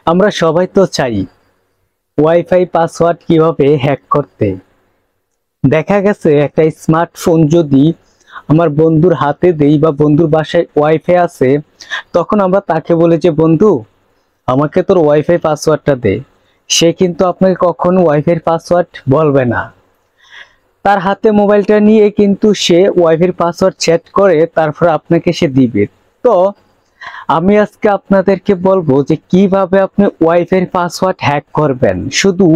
আমরা সবাই তো চাই ওয়াইফাই পাসওয়ার্ড কিভাবে হ্যাক করতে। দেখা গেছে একটা স্মার্টফোন যদি আমার বন্ধুর হাতে দেই বা বন্ধুর বাসায় ওয়াইফাই আছে, তখন আমরা তাকে বলি যে বন্ধু আমাকে তোর ওয়াইফাই পাসওয়ার্ডটা দে। সে কিন্তু আপনাকে কখনো ওয়াইফাই পাসওয়ার্ড বলবে না। তার হাতে মোবাইলটা নিয়ে কিন্তু সে ওয়াইফাই পাসওয়ার্ড সেট করে তারপর আপনাকে সে দিবে। তো আমি আজকে আপনাদেরকে বলবো যে কিভাবে আপনি ওয়াইফাই পাসওয়ার্ড হ্যাক করবেন শুধু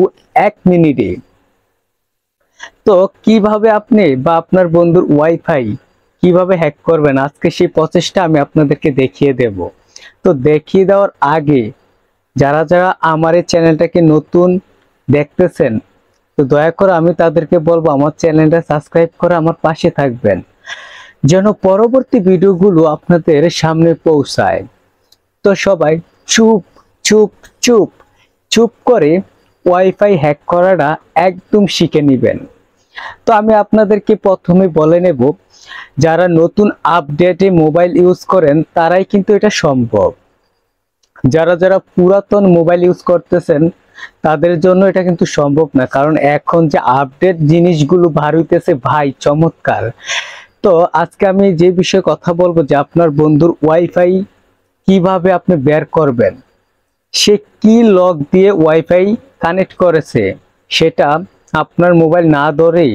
1 মিনিটে। তো কিভাবে আপনি বা আপনার বন্ধুর ওয়াইফাই কিভাবে হ্যাক করবেন, আজকে সেই প্রসেসটা আমি আপনাদেরকে দেখিয়ে দেব। তো দেখিয়ে দেওয়ার আগে যারা যারা আমার এই চ্যানেলটাকে নতুন দেখতেছেন, তো দয়া করে আমি তাদেরকে বলবো আমার চ্যানেলটা সাবস্ক্রাইব করে আমার পাশে থাকবেন, যেন পরবর্তী ভিডিওগুলো আপনাদের সামনে পৌঁছায়। তো সবাই চুপ চুপ চুপ চুপ করে ওয়াইফাই হ্যাক করাটা একদম শিখে নেবেন। তো আমি আপনাদেরকে প্রথমে বলে নেব, যারা নতুন আপডেটে মোবাইল ইউজ করেন তারাই কিন্তু এটা সম্ভব। যারা যারা পুরাতন মোবাইল ইউজ করতেছেন তাদের জন্য এটা কিন্তু সম্ভব না, কারণ এখন যে আপডেট জিনিসগুলো বার হইতেছে ভাই চমৎকার। তো আজকে আমি যে বিষয়ে কথা বলবো যে আপনার বন্ধুর ওয়াইফাই কিভাবে আপনি বের করবেন, সে কি লক দিয়ে ওয়াইফাই কানেক্ট করেছে সেটা আপনার মোবাইল না ধরেই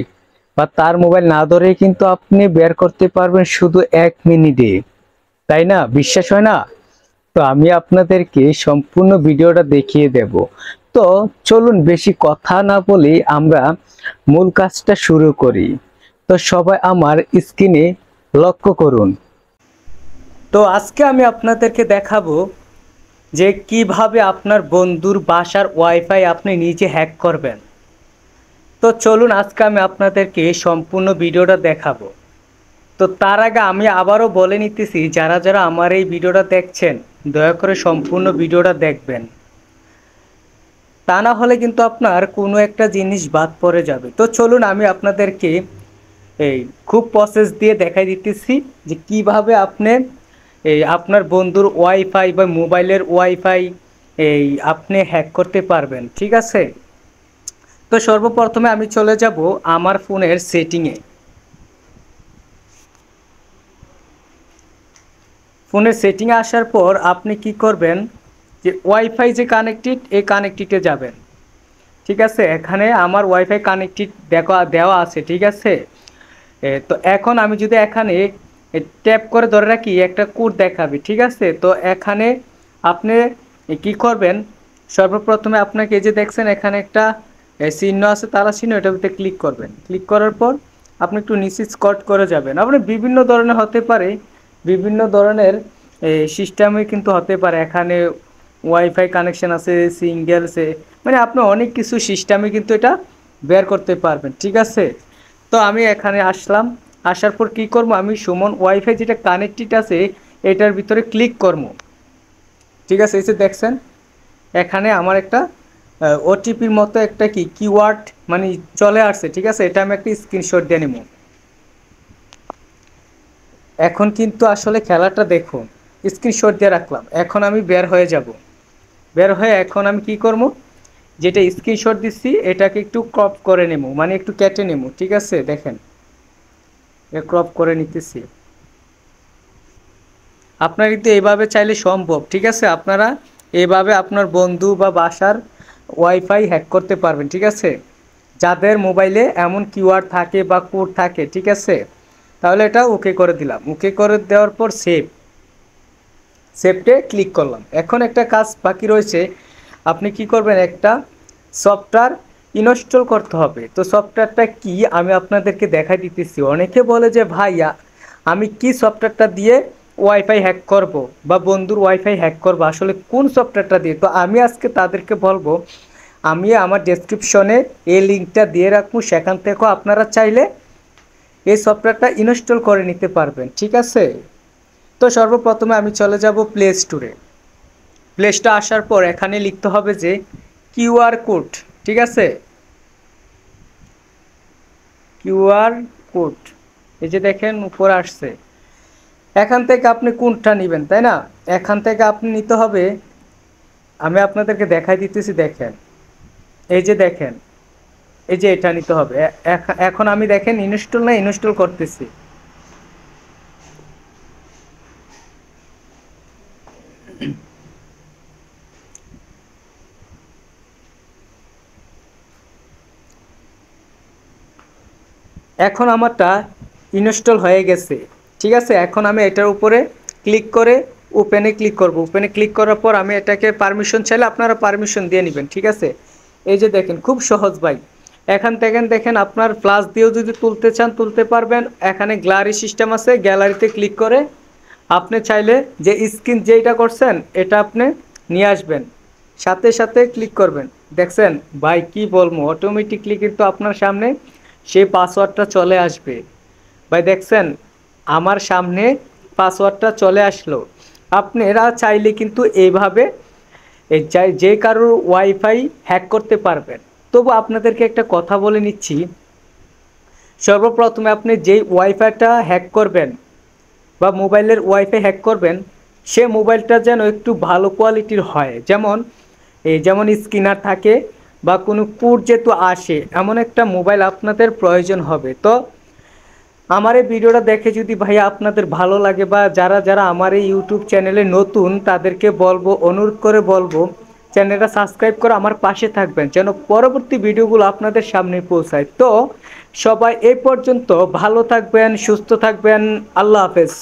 বা তার মোবাইল না ধরেই কিন্তু আপনি বের করতে পারবেন শুধু 1 মিনিটে। তাই না? বিশ্বাস হয় না? তো আমি আপনাদেরকে সম্পূর্ণ ভিডিওটা দেখিয়ে দেব। তো চলুন বেশি কথা না বলে আমরা মূল কাজটা শুরু করি। তো সবাই আমার স্ক্রিনে লক্ষ্য করুন। তো আজকে আমি আপনাদেরকে দেখাবো যে কিভাবে আপনার বন্ধুর বাসার ওয়াইফাই আপনি নিজে হ্যাক করবেন। তো চলুন আজকে আমি আপনাদেরকে সম্পূর্ণ ভিডিওটা দেখাবো। তো তার আগে আমি আবারও বলে নিতেছি, যারা যারা আমার এই ভিডিওটা দেখছেন দয়া করে সম্পূর্ণ ভিডিওটা দেখবেন, তা না হলে কিন্তু আপনার কোনো একটা জিনিস বাদ পড়ে যাবে। তো চলুন আমি আপনাদেরকে এই খুব প্রসেস দিয়ে দেখাই দিতেছি যে কিভাবে আপনি আপনার বন্ধুর ওয়াইফাই বা মোবাইলের ওয়াইফাই আপনি হ্যাক করতে পারবেন। ঠিক আছে? তো সর্বপ্রথমে আমি চলে যাব আমার ফোনের সেটিংয়ে। ফোনের সেটিংয়ে আসার পর আপনি কি করবেন, যে ওয়াইফাই যে কানেক্টেড এই কানেক্টেডে যাবেন। ঠিক আছে? এখানে আমার ওয়াইফাই কানেক্টেড দেওয়া আছে। ঠিক আছে? তো এখন আমি যদি এখানে ট্যাপ করে ধরে রাখি একটা কোড দেখাবে। ঠিক আছে? তো এখানে আপনি কি করবেন, সর্বপ্রথমে আপনাকে এই যে দেখছেন এখানে একটা চিহ্ন আছে, তারা চিহ্ন, এটার ভিতরে ক্লিক করবেন। ক্লিক করার পর আপনি একটু নিচে স্ক্রল করে যাবেন। আপনি বিভিন্ন ধরনের হতে পারে, বিভিন্ন ধরনের সিস্টেমে কিন্তু হতে পারে। এখানে ওয়াইফাই কানেকশন আছে, সিঙ্গেলসে, মানে আপনি অনেক কিছু সিস্টেমে কিন্তু এটা বের করতে পারবেন। ঠিক আছে? তো আমি এখানে আসলাম, আসার পর কি করব, আমি সুমন ওয়াইফাই যেটা কানেক্টেড আছে এটার ভিতরে ক্লিক করব। ঠিক আছে? এই যে দেখছেন এখানে আমার একটা ওটিপির মতো একটা কিওয়ার্ড মানে চলে আসছে। ঠিক আছে? এটা আমি একটা স্ক্রিনশট দিয়ে নেব। এখন কিন্তু আসলে খেলাটা দেখুন, স্ক্রিনশট দিয়ে রাখলাম। এখন আমি বের হয়ে যাব। বের হয়ে এখন আমি কি করব, যেটা স্ক্রিনশট দিচ্ছি এটাকে একটু ক্রপ করে নেব, মানে একটু কেটে নেব। ঠিক আছে? দেখেন ক্রপ করে নিতেছি। আপনারা কিন্তু এইভাবে চাইলে সম্ভব। ঠিক আছে? আপনারা এইভাবে আপনার বন্ধু বা বাসার ওয়াইফাই হ্যাক করতে পারবেন। ঠিক আছে? যাদের মোবাইলে এমন কিওয়ার্ড থাকে বা কোড থাকে। ঠিক আছে? তাহলে এটা ওকে করে দিলাম। ওকে করে দেওয়ার পর সেভটে ক্লিক করলাম। এখন একটা কাজ বাকি রয়েছে, আপনি কি করবেন, একটা সফটওয়্যার ইনস্টল করতে হবে। তো সফটওয়্যারটা কি আমি আপনাদেরকে দেখাই দিতেছি। অনেকে বলে যে ভাইয়া আমি কি সফটওয়্যারটা দিয়ে ওয়াইফাই হ্যাক করব বা বন্ধুর ওয়াইফাই হ্যাক করব, আসলে কোন সফটওয়্যারটা দিয়ে। তো আমি আজকে তাদেরকে বলবো, আমি আমার ডেসক্রিপশনে এই লিঙ্কটা দিয়ে রাখবো, সেখান থেকেও আপনারা চাইলে এই সফটওয়্যারটা ইনস্টল করে নিতে পারবেন। ঠিক আছে? তো সর্বপ্রথমে আমি চলে যাব প্লে স্টোরে। প্লে স্টোরে আসার পর এখানে লিখতে হবে যে কিউআর কোড। ঠিক আছে? কিউআর কোড, এই যে দেখেন উপরে আসছে। এখান থেকে আপনি কোনটা নেবেন, তাই না? এখান থেকে আপনি নিতে হবে আমি আপনাদেরকে দেখাই দিতেছি, দেখেন এই যে দেখেন, এই যে এটা নিতে হবে। এখন আমি দেখেন ইনস্টল না ইনস্টল করতেছি। এখন আমারটা ইনস্টল হয়ে গেছে, ঠিক আছে। এখন আমি এটার উপরে ক্লিক করে ওপেনে ক্লিক করব। ওপেনে ক্লিক করার পর আমি এটাকে পারমিশন চাইলে আপনারা পারমিশন দিয়ে নেবেন, ঠিক আছে। এই যে দেখেন খুব সহজ ভাই। এখান থেকে দেখেন আপনার ফ্লাশ দিয়েও যদি তুলতে চান তুলতে পারবেন। এখানে গ্যালারি সিস্টেম আছে, গ্যালারিতে ক্লিক করে আপনি চাইলে যে স্ক্রিন যেটা করছেন এটা আপনি নিয়ে আসবেন, সাথে সাথে ক্লিক করবেন। দেখছেন ভাই কি বলবো, অটোমেটিকলি কিন্তু আপনার সামনে সেই পাসওয়ার্ডটা চলে আসবে। ভাই দেখছেন আমার সামনে পাসওয়ার্ডটা চলে আসলো। আপনারা চাইলে কিন্তু এইভাবে যে কারোর ওয়াইফাই হ্যাক করতে পারবেন। তবু আপনাদেরকে একটা কথা বলে নিচ্ছি, সর্বপ্রথমে আপনি যেই ওয়াইফাইটা হ্যাক করবেন বা মোবাইলের ওয়াইফাই হ্যাক করবেন, সে মোবাইলটা যেন একটু ভালো কোয়ালিটির হয়। যেমন স্ক্যানার থাকে বা কোনো কোড যেহেতু আসে, এমন একটা মোবাইল আপনাদের প্রয়োজন হবে। তো আমার এই ভিডিওটা দেখে যদি ভাইয়া আপনাদের ভালো লাগে বা যারা যারা আমার এই ইউটিউব চ্যানেলে নতুন তাদেরকে বলবো, অনুরোধ করে বলবো চ্যানেলটা সাবস্ক্রাইব করে আমার পাশে থাকবেন, যেন পরবর্তী ভিডিওগুলো আপনাদের সামনে পৌঁছায়। তো সবাই এই পর্যন্ত ভালো থাকবেন, সুস্থ থাকবেন, আল্লাহ হাফেজ।